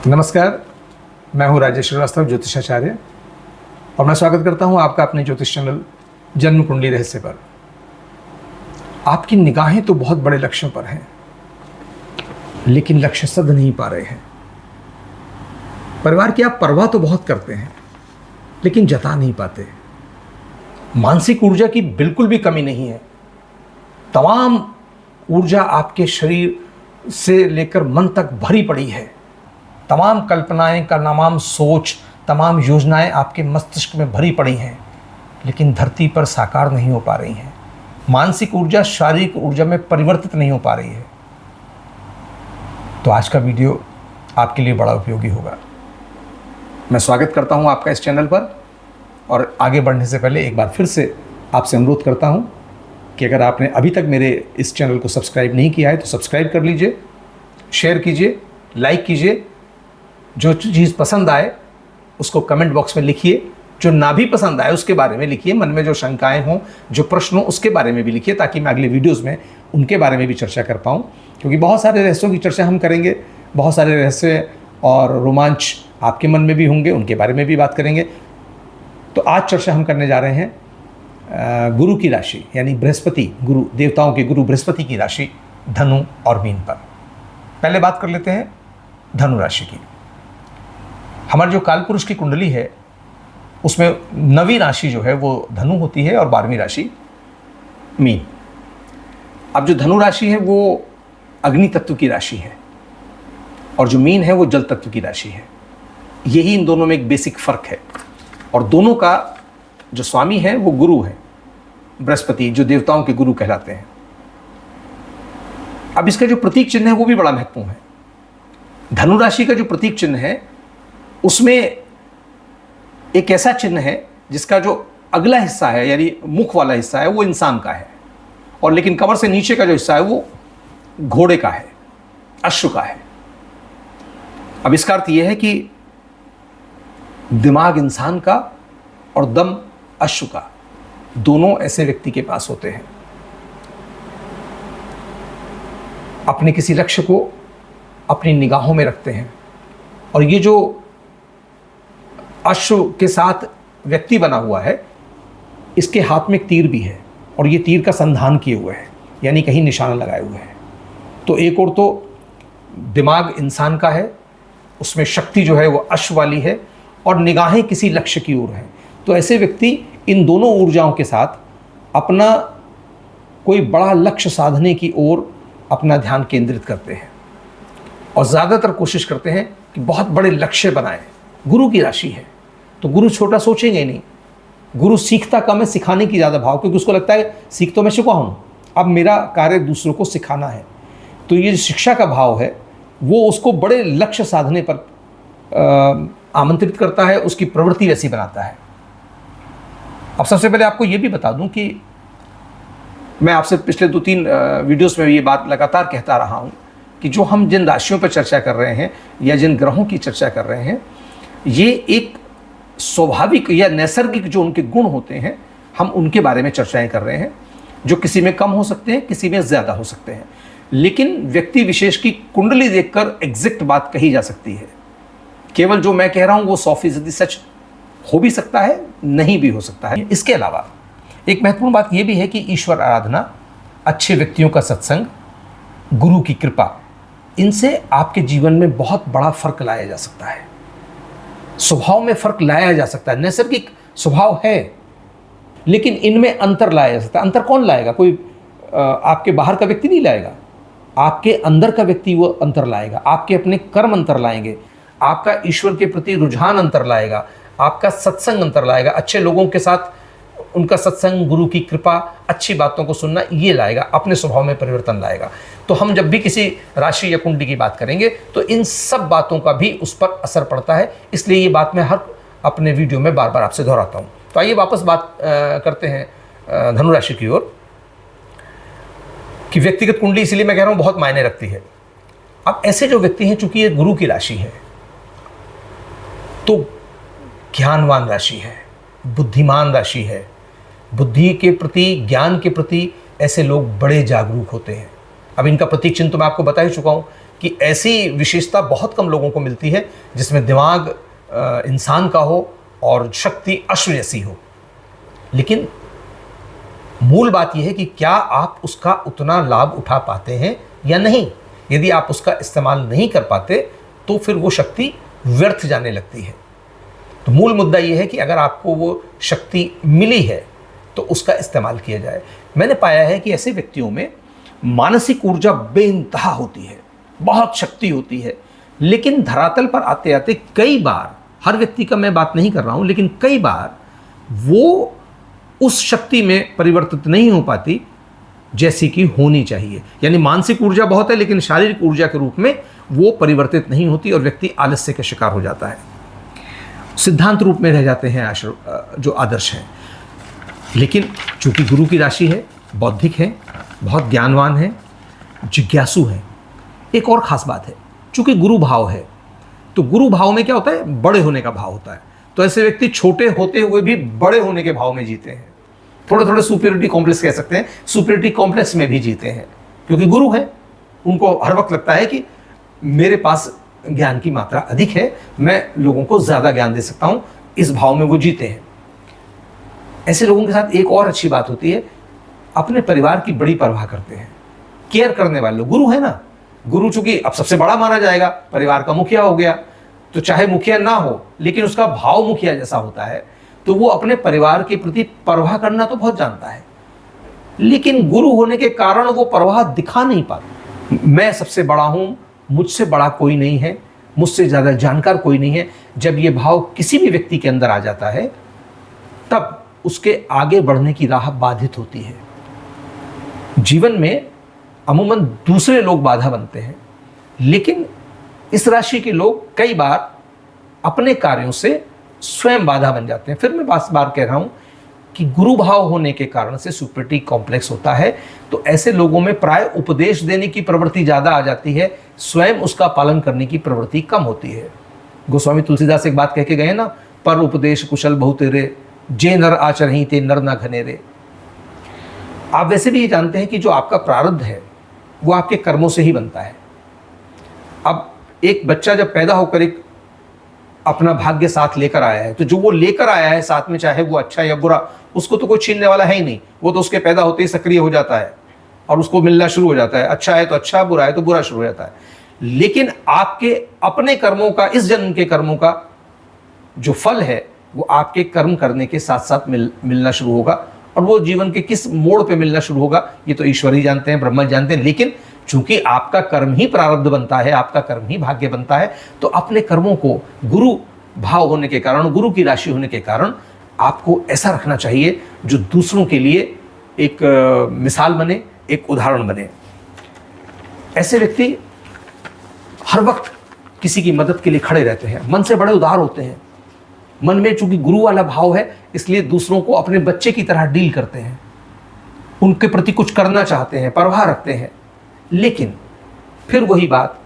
नमस्कार, मैं हूं राजेश श्रीवास्तव, ज्योतिषाचार्य, और मैं स्वागत करता हूं आपका अपने ज्योतिष चैनल जन्म कुंडली रहस्य पर। आपकी निगाहें तो बहुत बड़े लक्ष्यों पर हैं, लेकिन लक्ष्य सध नहीं पा रहे हैं। परिवार की आप परवाह तो बहुत करते हैं, लेकिन जता नहीं पाते। मानसिक ऊर्जा की बिल्कुल भी कमी नहीं है। तमाम ऊर्जा आपके शरीर से लेकर मन तक भरी पड़ी है। तमाम कल्पनाएं, तमाम सोच, तमाम योजनाएं आपके मस्तिष्क में भरी पड़ी हैं, लेकिन धरती पर साकार नहीं हो पा रही हैं। मानसिक ऊर्जा शारीरिक ऊर्जा में परिवर्तित नहीं हो पा रही है। तो आज का वीडियो आपके लिए बड़ा उपयोगी होगा। मैं स्वागत करता हूं आपका इस चैनल पर, और आगे बढ़ने से पहले एक बार फिर से आपसे अनुरोध करता हूं कि अगर आपने अभी तक मेरे इस चैनल को सब्सक्राइब नहीं किया है तो सब्सक्राइब कर लीजिए, शेयर कीजिए, लाइक कीजिए। जो चीज़ पसंद आए उसको कमेंट बॉक्स में लिखिए, जो ना भी पसंद आए उसके बारे में लिखिए, मन में जो शंकाएं हों, जो प्रश्न हों उसके बारे में भी लिखिए, ताकि मैं अगले वीडियोस में उनके बारे में भी चर्चा कर पाऊँ। क्योंकि बहुत सारे रहस्यों की चर्चा हम करेंगे, बहुत सारे रहस्य और रोमांच आपके मन में भी होंगे, उनके बारे में भी बात करेंगे। तो आज चर्चा हम करने जा रहे हैं गुरु की राशि, यानी बृहस्पति, गुरु, देवताओं के गुरु बृहस्पति की राशि धनु और मीन पर। पहले बात कर लेते हैं धनु राशि की। हमारी जो कालपुरुष की कुंडली है उसमें 9वीं राशि जो है वो धनु होती है और 12वीं राशि मीन। अब जो धनु राशि है वो अग्नि तत्व की राशि है, और जो मीन है वो जल तत्व की राशि है। यही इन दोनों में एक बेसिक फर्क है। और दोनों का जो स्वामी है वो गुरु है, बृहस्पति, जो देवताओं के गुरु कहलाते हैं। अब इसका जो प्रतीक चिन्ह है वो भी बड़ा महत्वपूर्ण है। धनु राशि का जो प्रतीक चिन्ह है उसमें एक ऐसा चिन्ह है जिसका जो अगला हिस्सा है, यानी मुख वाला हिस्सा है, वो इंसान का है, और लेकिन कमर से नीचे का जो हिस्सा है वो घोड़े का है, अश्व का है। अब इसका अर्थ यह है कि दिमाग इंसान का और दम अश्व का, दोनों ऐसे व्यक्ति के पास होते हैं। अपने किसी लक्ष्य को अपनी निगाहों में रखते हैं, और ये जो अश्व के साथ व्यक्ति बना हुआ है, इसके हाथ में एक तीर भी है, और ये तीर का संधान किए हुए है, यानी कहीं निशाना लगाए हुए हैं। तो एक और तो दिमाग इंसान का है, उसमें शक्ति जो है वो अश्व वाली है, और निगाहें किसी लक्ष्य की ओर हैं। तो ऐसे व्यक्ति इन दोनों ऊर्जाओं के साथ अपना कोई बड़ा लक्ष्य साधने की ओर अपना ध्यान केंद्रित करते हैं, और ज़्यादातर कोशिश करते हैं कि बहुत बड़े लक्ष्य बनाएं। गुरु की राशि है तो गुरु छोटा सोचेंगे नहीं। गुरु सीखता कम है, सिखाने की ज़्यादा भाव, क्योंकि उसको लगता है सीख तो मैं चुका हूँ, अब मेरा कार्य दूसरों को सिखाना है। तो ये जो शिक्षा का भाव है वो उसको बड़े लक्ष्य साधने पर आमंत्रित करता है, उसकी प्रवृत्ति वैसी बनाता है। अब सबसे पहले आपको ये भी बता दूं कि मैं आपसे पिछले 2-3 वीडियोस में ये बात लगातार कहता रहा हूँ कि जो हम जिन राशियों पर चर्चा कर रहे हैं या जिन ग्रहों की चर्चा कर रहे हैं, ये एक स्वाभाविक या नैसर्गिक जो उनके गुण होते हैं, हम उनके बारे में चर्चाएं कर रहे हैं, जो किसी में कम हो सकते हैं, किसी में ज़्यादा हो सकते हैं। लेकिन व्यक्ति विशेष की कुंडली देखकर एग्जैक्ट बात कही जा सकती है। केवल जो मैं कह रहा हूँ वो 100% सच हो भी सकता है, नहीं भी हो सकता है। इसके अलावा एक महत्वपूर्ण बात यह भी है कि ईश्वर आराधना, अच्छे व्यक्तियों का सत्संग, गुरु की कृपा, इनसे आपके जीवन में बहुत बड़ा फर्क लाया जा सकता है। स्वभाव में फर्क लाया जा सकता है। नैसर्गिक स्वभाव है, लेकिन इनमें अंतर लाया जा सकता है। अंतर कौन लाएगा? कोई आपके बाहर का व्यक्ति नहीं लाएगा, आपके अंदर का व्यक्ति वो अंतर लाएगा। आपके अपने कर्म अंतर लाएंगे, आपका ईश्वर के प्रति रुझान अंतर लाएगा, आपका सत्संग अंतर लाएगा, अच्छे लोगों के साथ उनका सत्संग, गुरु की कृपा, अच्छी बातों को सुनना, ये लाएगा, अपने स्वभाव में परिवर्तन लाएगा। तो हम जब भी किसी राशि या कुंडली की बात करेंगे तो इन सब बातों का भी उस पर असर पड़ता है। इसलिए ये बात मैं हर अपने वीडियो में बार बार आपसे दोहराता हूँ। तो आइए वापस बात करते हैं धनु राशि की ओर, कि व्यक्तिगत कुंडली इसलिए मैं कह रहा हूँ बहुत मायने रखती है। अब ऐसे जो व्यक्ति हैं, चूंकि ये गुरु की राशि है तो ज्ञानवान राशि है, बुद्धिमान राशि है। बुद्धि के प्रति, ज्ञान के प्रति ऐसे लोग बड़े जागरूक होते हैं। अब इनका प्रतीक चिन्ह तो मैं आपको बता ही चुका हूँ कि ऐसी विशेषता बहुत कम लोगों को मिलती है जिसमें दिमाग इंसान का हो और शक्ति अश्व जैसी हो। लेकिन मूल बात यह है कि क्या आप उसका उतना लाभ उठा पाते हैं या नहीं। यदि आप उसका इस्तेमाल नहीं कर पाते तो फिर वो शक्ति व्यर्थ जाने लगती है। तो मूल मुद्दा यह है कि अगर आपको वो शक्ति मिली है तो उसका इस्तेमाल किया जाए। मैंने पाया है कि ऐसे व्यक्तियों में मानसिक ऊर्जा बेइंतहा होती है, बहुत शक्ति होती है, लेकिन धरातल पर आते आते कई बार, हर व्यक्ति का मैं बात नहीं कर रहा हूं, लेकिन कई बार वो उस शक्ति में परिवर्तित नहीं हो पाती जैसी कि होनी चाहिए। यानी मानसिक ऊर्जा बहुत है लेकिन शारीरिक ऊर्जा के रूप में वो परिवर्तित नहीं होती और व्यक्ति आलस्य का शिकार हो जाता है, सिद्धांत रूप में रह जाते हैं जो आदर्श हैं। लेकिन चूंकि गुरु की राशि है, बौद्धिक है, बहुत ज्ञानवान है, जिज्ञासु है। एक और खास बात है, चूंकि गुरु भाव है तो गुरु भाव में क्या होता है, बड़े होने का भाव होता है। तो ऐसे व्यक्ति छोटे होते हुए भी बड़े होने के भाव में जीते हैं, थोड़े थोड़े सुपीरियरिटी कॉम्प्लेक्स कह सकते हैं, सुपीरियरिटी कॉम्प्लेक्स में भी जीते हैं, क्योंकि गुरु है। उनको हर वक्त लगता है कि मेरे पास ज्ञान की मात्रा अधिक है, मैं लोगों को ज़्यादा ज्ञान दे सकता हूँ, इस भाव में वो जीते हैं। ऐसे लोगों के साथ एक और अच्छी बात होती है, अपने परिवार की बड़ी परवाह करते हैं, केयर करने वाले लोग। गुरु है ना, गुरु चूंकि अब सबसे बड़ा माना जाएगा, परिवार का मुखिया हो गया, तो चाहे मुखिया ना हो लेकिन उसका भाव मुखिया जैसा होता है, तो वो अपने परिवार के प्रति परवाह करना तो बहुत जानता है, लेकिन गुरु होने के कारण वो परवाह दिखा नहीं पाता। मैं सबसे बड़ा हूं, मुझसे बड़ा कोई नहीं है, मुझसे ज़्यादा जानकार कोई नहीं है। जब ये भाव किसी भी व्यक्ति के अंदर आ जाता है तब उसके आगे बढ़ने की राह बाधित होती है। जीवन में अमूमन दूसरे लोग बाधा बनते हैं, लेकिन इस राशि के लोग कई बार अपने कार्यों से स्वयं बाधा बन जाते हैं। फिर मैं बार कह रहा हूं कि गुरु भाव होने के कारण से सुपीरियरिटी कॉम्प्लेक्स होता है, तो ऐसे लोगों में प्राय उपदेश देने की प्रवृत्ति ज़्यादा आ जाती है, स्वयं उसका पालन करने की प्रवृत्ति कम होती है। गोस्वामी तुलसीदास एक बात कह के गए ना, पर उपदेश कुशल बहु तेरे, जे नर आचरही ते नर ना घनेरे। आप वैसे भी ये जानते हैं कि जो आपका प्रारब्ध है वो आपके कर्मों से ही बनता है। अब एक बच्चा जब पैदा होकर एक अपना भाग्य साथ लेकर आया है, तो जो वो लेकर आया है साथ में, चाहे वो अच्छा या बुरा, उसको तो कोई छीनने वाला है ही नहीं। वो तो उसके पैदा होते ही सक्रिय हो जाता है और उसको मिलना शुरू हो जाता है। अच्छा है तो अच्छा, बुरा है तो बुरा शुरू हो जाता है। लेकिन आपके अपने कर्मों का, इस जन्म के कर्मों का जो फल है वो आपके कर्म करने के साथ साथ मिलना शुरू होगा, और वो जीवन के किस मोड़ पे मिलना शुरू होगा ये तो ईश्वर ही जानते हैं, ब्रह्मा जानते हैं। लेकिन चूंकि आपका कर्म ही प्रारब्ध बनता है, आपका कर्म ही भाग्य बनता है, तो अपने कर्मों को गुरु भाव होने के कारण, गुरु की राशि होने के कारण आपको ऐसा रखना चाहिए जो दूसरों के लिए एक मिसाल बने, एक उदाहरण बने। ऐसे व्यक्ति हर वक्त किसी की मदद के लिए खड़े रहते हैं, मन से बड़े उदार होते हैं। मन में चूंकि गुरु वाला भाव है, इसलिए दूसरों को अपने बच्चे की तरह डील करते हैं, उनके प्रति कुछ करना चाहते हैं, परवाह रखते हैं। लेकिन फिर वही बात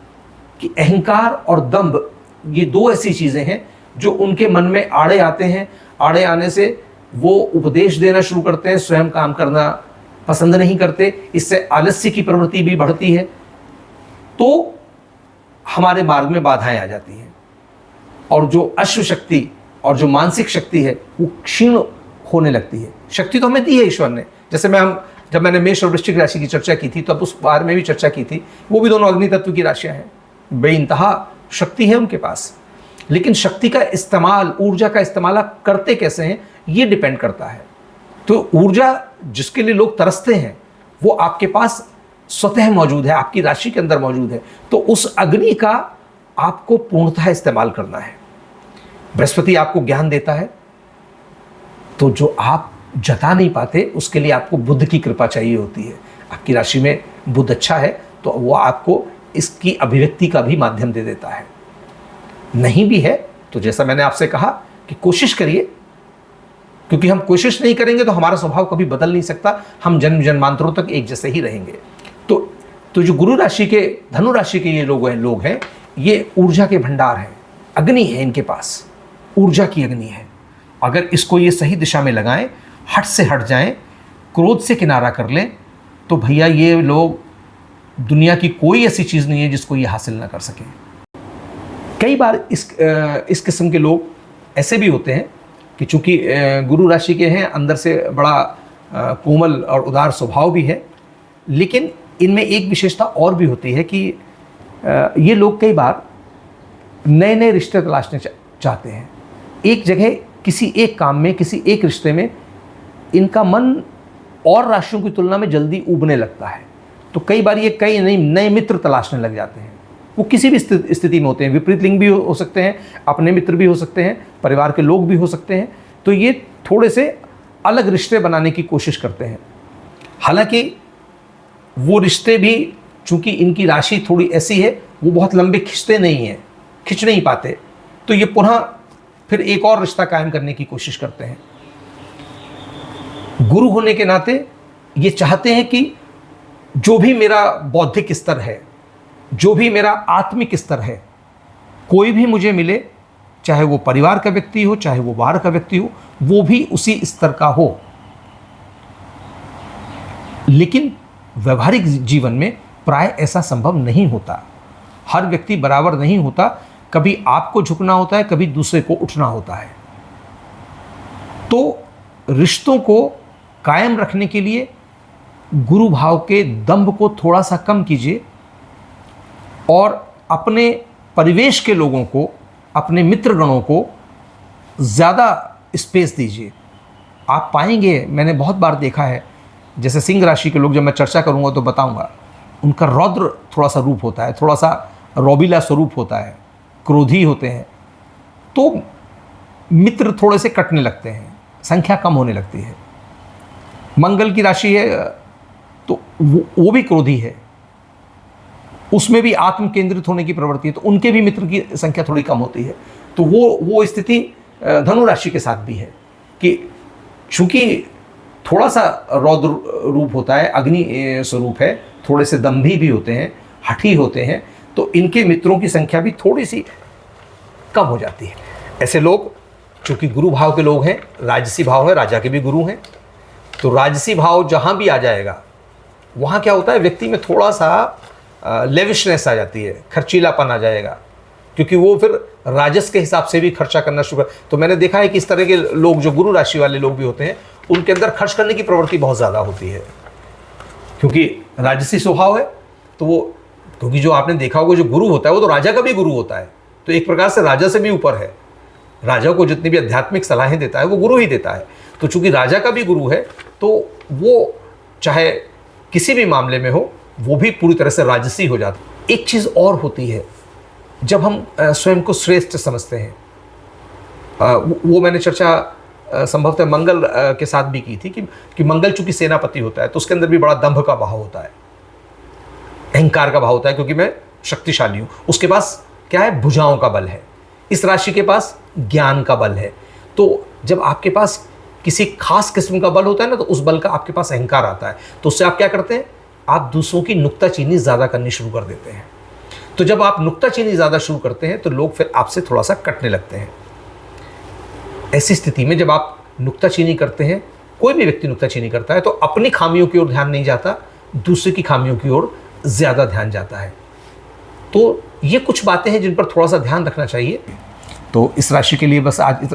कि अहंकार और दंभ, ये दो ऐसी चीजें हैं जो उनके मन में आड़े आते हैं। आड़े आने से वो उपदेश देना शुरू करते हैं, स्वयं काम करना पसंद नहीं करते, इससे आलस्य की प्रवृत्ति भी बढ़ती है, तो हमारे मार्ग में बाधाएं आ जाती हैं, और जो अश्व शक्ति और जो मानसिक शक्ति है वो क्षीण होने लगती है। शक्ति तो हमें दी है ईश्वर ने, जैसे जब मैंने मेष और वृश्चिक राशि की चर्चा की थी, तब उस बारे में भी चर्चा की थी। वो भी दोनों अग्नि तत्व की राशियां हैं, बेइंतहा शक्ति है उनके पास, लेकिन शक्ति का इस्तेमाल, ऊर्जा का इस्तेमाल करते कैसे हैं ये डिपेंड करता है। तो ऊर्जा जिसके लिए लोग तरसते हैं वो आपके पास स्वतः मौजूद है, आपकी राशि के अंदर मौजूद है, तो उस अग्नि का आपको पूर्णतः इस्तेमाल करना है। बृहस्पति आपको ज्ञान देता है, तो जो आप जता नहीं पाते उसके लिए आपको बुध की कृपा चाहिए होती है। आपकी राशि में बुध अच्छा है तो वो आपको इसकी अभिव्यक्ति का भी माध्यम दे देता है। नहीं भी है तो जैसा मैंने आपसे कहा कि कोशिश करिए, क्योंकि हम कोशिश नहीं करेंगे तो हमारा स्वभाव कभी बदल नहीं सकता, हम जन्म जन्मांतरों तक एक जैसे ही रहेंगे। तो जो गुरु राशि के, धनु राशि के ये लोग हैं, ये ऊर्जा के भंडार हैं, अग्नि है इनके पास, ऊर्जा की अग्नि है। अगर इसको ये सही दिशा में लगाएं, हट से हट जाएं, क्रोध से किनारा कर लें, तो भैया ये लोग दुनिया की कोई ऐसी चीज़ नहीं है जिसको ये हासिल ना कर सके। कई बार इस किस्म के लोग ऐसे भी होते हैं कि चूँकि गुरु राशि के हैं, अंदर से बड़ा कोमल और उदार स्वभाव भी है, लेकिन इनमें एक विशेषता और भी होती है कि ये लोग कई बार नए नए रिश्ते तलाशने चाहते हैं। एक जगह किसी एक काम में, किसी एक रिश्ते में इनका मन और राशियों की तुलना में जल्दी उबने लगता है, तो कई बार ये कई नए मित्र तलाशने लग जाते हैं। वो किसी भी स्थिति में होते हैं, विपरीत लिंग भी हो सकते हैं, अपने मित्र भी हो सकते हैं, परिवार के लोग भी हो सकते हैं। तो ये थोड़े से अलग रिश्ते बनाने की कोशिश करते हैं। हालांकि वो रिश्ते भी, चूंकि इनकी राशि थोड़ी ऐसी है, वो बहुत लंबे खिंच नहीं पाते, तो ये पुनः फिर एक और रिश्ता कायम करने की कोशिश करते हैं। गुरु होने के नाते ये चाहते हैं कि जो भी मेरा बौद्धिक स्तर है, जो भी मेरा आत्मिक स्तर है, कोई भी मुझे मिले, चाहे वो परिवार का व्यक्ति हो, चाहे वो बाहर का व्यक्ति हो, वो भी उसी स्तर का हो। लेकिन व्यवहारिक जीवन में प्राय ऐसा संभव नहीं होता। हर व्यक्ति बराबर नहीं होता, कभी आपको झुकना होता है, कभी दूसरे को उठना होता है। तो रिश्तों को कायम रखने के लिए गुरु भाव के दंभ को थोड़ा सा कम कीजिए और अपने परिवेश के लोगों को, अपने मित्रगणों को ज़्यादा स्पेस दीजिए। आप पाएंगे, मैंने बहुत बार देखा है, जैसे सिंह राशि के लोग, जब मैं चर्चा करूंगा तो बताऊंगा, उनका रौद्र थोड़ा सा रूप होता है, थोड़ा सा रौबीला स्वरूप होता है, क्रोधी होते हैं, तो मित्र थोड़े से कटने लगते हैं, संख्या कम होने लगती है। मंगल की राशि है तो वो भी क्रोधी है, उसमें भी आत्म केंद्रित होने की प्रवृत्ति है, तो उनके भी मित्र की संख्या थोड़ी कम होती है। तो वो स्थिति धनु राशि के साथ भी है कि चूंकि थोड़ा सा रौद्र रूप होता है, अग्नि स्वरूप है, थोड़े से दंभी भी होते हैं, हठी होते हैं, तो इनके मित्रों की संख्या भी थोड़ी सी कम हो जाती है। ऐसे लोग चूंकि गुरु भाव के लोग हैं, राजसी भाव है, राजा के भी गुरु हैं, तो राजसी भाव जहाँ भी आ जाएगा वहाँ क्या होता है, व्यक्ति में थोड़ा सा लेविशनेस आ जाती है, खर्चीलापन आ जाएगा, क्योंकि वो फिर राजस के हिसाब से भी खर्चा करना शुरू कर। तो मैंने देखा है कि इस तरह के लोग, जो गुरु राशि वाले लोग भी होते हैं, उनके अंदर खर्च करने की प्रवृत्ति बहुत ज़्यादा होती है, क्योंकि राजसी स्वभाव है। तो वो, क्योंकि जो आपने देखा होगा, जो गुरु होता है वो तो राजा का भी गुरु होता है, तो एक प्रकार से राजा से भी ऊपर है। राजा को जितनी भी आध्यात्मिक सलाहें देता है वो गुरु ही देता है। तो चूंकि राजा का भी गुरु है, तो वो चाहे किसी भी मामले में हो, वो भी पूरी तरह से राजसी हो जाता है। एक चीज़ और होती है, जब हम स्वयं को श्रेष्ठ समझते हैं, वो मैंने चर्चा संभवतः मंगल के साथ भी की थी कि मंगल चूंकि सेनापति होता है, तो उसके अंदर भी बड़ा दंभ का भाव होता है, अहंकार का भाव होता है, क्योंकि मैं शक्तिशाली हूँ। उसके पास क्या है, भुजाओं का बल है। इस राशि के पास ज्ञान का बल है। तो जब आपके पास किसी खास किस्म का बल होता है ना, तो उस बल का आपके पास अहंकार आता है, तो उससे आप क्या करते हैं, आप दूसरों की नुक्ताचीनी ज़्यादा करनी शुरू कर देते हैं। तो जब आप नुक्ताचीनी ज़्यादा शुरू करते हैं, तो लोग फिर आपसे थोड़ा सा कटने लगते हैं। ऐसी स्थिति में जब आप नुक्ताचीनी करते हैं, कोई भी व्यक्ति नुक्ताचीनी करता है, तो अपनी खामियों की ओर ध्यान नहीं जाता, दूसरे की खामियों की ओर ज़्यादा ध्यान जाता है। तो ये कुछ बातें हैं जिन पर थोड़ा सा ध्यान रखना चाहिए। तो इस राशि के लिए बस आज